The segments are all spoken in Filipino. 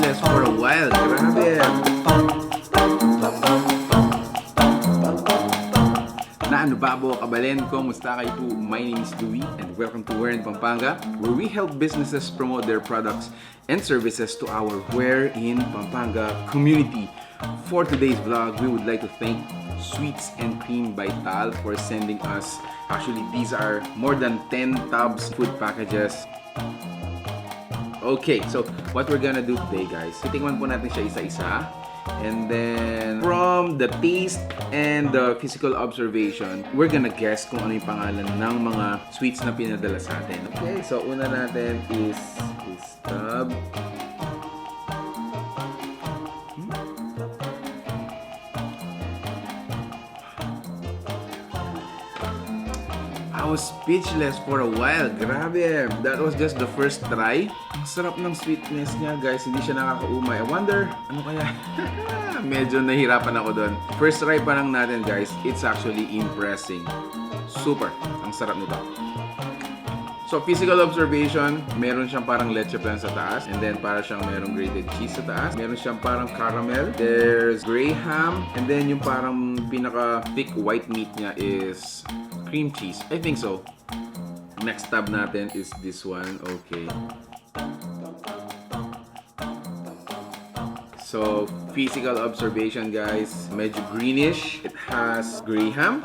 speechless for a while. Grabe. Na ano babo, kabalen, kumusta kayo po? My name is Louie and welcome to Where in Pampanga, where we help businesses promote their products and services to our Where in Pampanga community. For today's vlog, we would like to thank Sweets and Cream by Tal for sending us, actually these are more than 10 tubs food packages. Okay, so what we're gonna do today, guys, titingnan po natin siya isa-isa. And then, from the taste and the physical observation, we're gonna guess kung ano yung pangalan ng mga sweets na pinadala sa atin. Okay, so una natin is this tub. I was speechless for a while. Grabe. That was just the first try. Ang sarap ng sweetness niya, guys. Hindi siya nakakaumay. I wonder, ano kaya? Medyo nahirapan ako doon. First try pa lang natin, guys. It's actually impressing. Super. Ang sarap nito. So, physical observation, meron siyang parang leche plan sa taas. And then, para siyang merong grated cheese sa taas. Meron siyang parang caramel. There's gray ham. And then, yung parang pinaka-thick white meat niya is cream cheese. I think so. Next tab natin is this one. Okay. So, physical observation, guys. Medyo greenish. It has gray ham.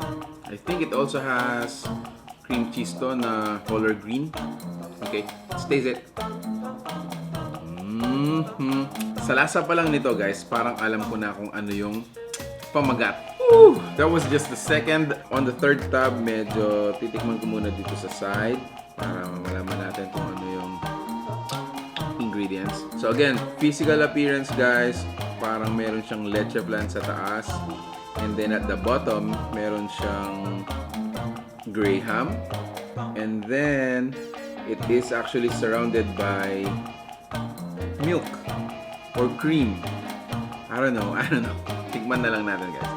I think it also has cream cheese to na color green. Okay, let's taste it. Sa lasa pa lang nito, guys, parang alam ko na kung ano yung pamagat. Woo! That was just the second. On the third tab, medyo titikman ko muna dito sa side para malaman natin kung ano yung ingredients. So again, physical appearance, guys, parang meron siyang leche flan sa taas. And then at the bottom, meron siyang gray ham. And then, it is actually surrounded by milk or cream. I don't know. Tikman na lang natin, guys.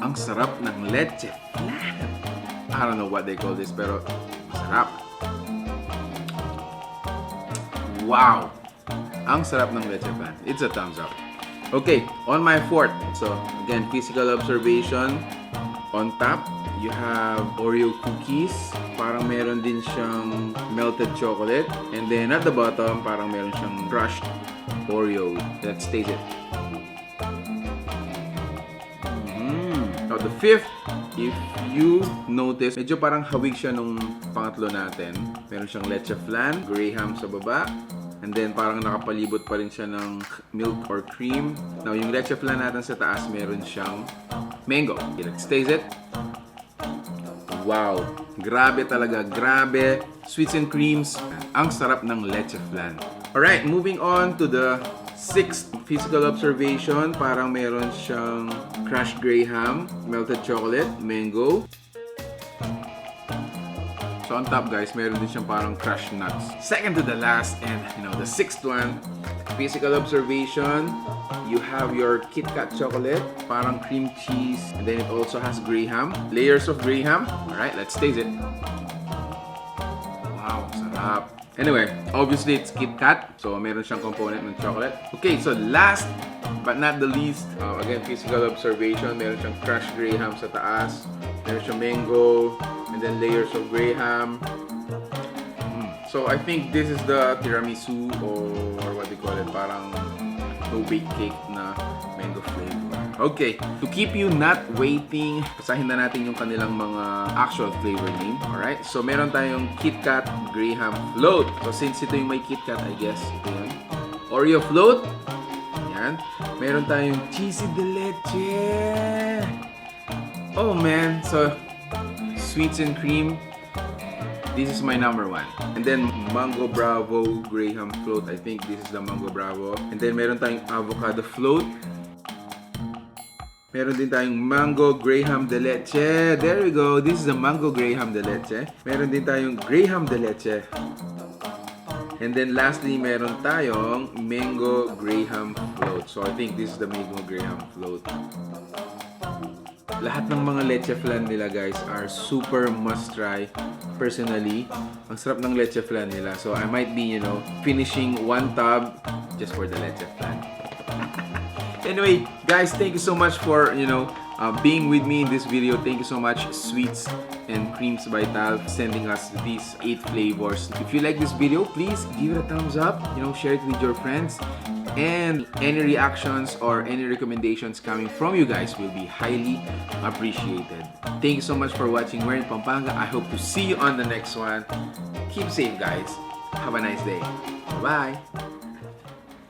Ang sarap ng leche flan. I don't know what they call this, pero masarap. Wow! Ang sarap ng leche flan. It's a thumbs up. Okay, on my fourth. So, again, physical observation. On top, you have Oreo cookies. Parang meron din siyang melted chocolate. And then at the bottom, parang meron siyang crushed Oreo. Let's taste it. Now, the fifth, if you notice, medyo parang hawig siya nung pangatlo natin. Meron siyang leche flan, gray ham sa baba. And then parang nakapalibot pa rin siya ng milk or cream. Now, yung leche flan natin sa taas, meron siyang mango. Okay, let's taste it. Wow! Grabe talaga. Grabe. Sweets and creams. Ang sarap ng leche flan. Alright, moving on to the sixth physical observation. Parang meron siyang crushed gray ham, melted chocolate, mango. So on top, guys, meron din siyang parang crushed nuts. Second to the last, and the sixth one, physical observation. You have your Kitkat chocolate, parang cream cheese, and then it also has gray ham. Layers of gray ham. Alright, let's taste it. Wow, sarap. Anyway, obviously it's Kitkat, so meron siyang component ng chocolate. Okay, so last but not the least, again, physical observation. Meron siyang crushed gray ham sa taas. Meron siyang mango, and then layers of gray ham. So I think this is the tiramisu or what they call it, parang no-bake cake na mango flavor. Okay, to keep you not waiting, basahin na natin yung kanilang mga actual flavor name. Alright, so meron tayong Kitkat Graham Float. So since ito yung may Kitkat, I guess, ito yun. Oreo Float. Yan. Meron tayong Cheesy de Leche. Oh man, so sweets and cream. This is my number one. And then, Mango Bravo Graham Float. I think this is the Mango Bravo. And then, meron tayong Avocado Float. Meron din tayong Mango Graham de Leche. There we go. This is the Mango Graham de Leche. Meron din tayong Graham de Leche. And then, lastly, meron tayong Mango Graham Float. So, I think this is the Mango Graham Float. Lahat ng mga leche flan nila guys are super must try. Personally, ang sarap ng leche flan nila. So I might be, finishing one tub just for the leche flan. Anyway, guys, thank you so much for, being with me in this video. Thank you so much, Sweets and Creams by Tal, sending us these 8 flavors. If you like this video, please give it a thumbs up, share it with your friends. And any reactions or any recommendations coming from you guys will be highly appreciated. Thank you so much for watching. We're in Pampanga. I hope to see you on the next one. Keep safe, guys. Have a nice day. Bye-bye.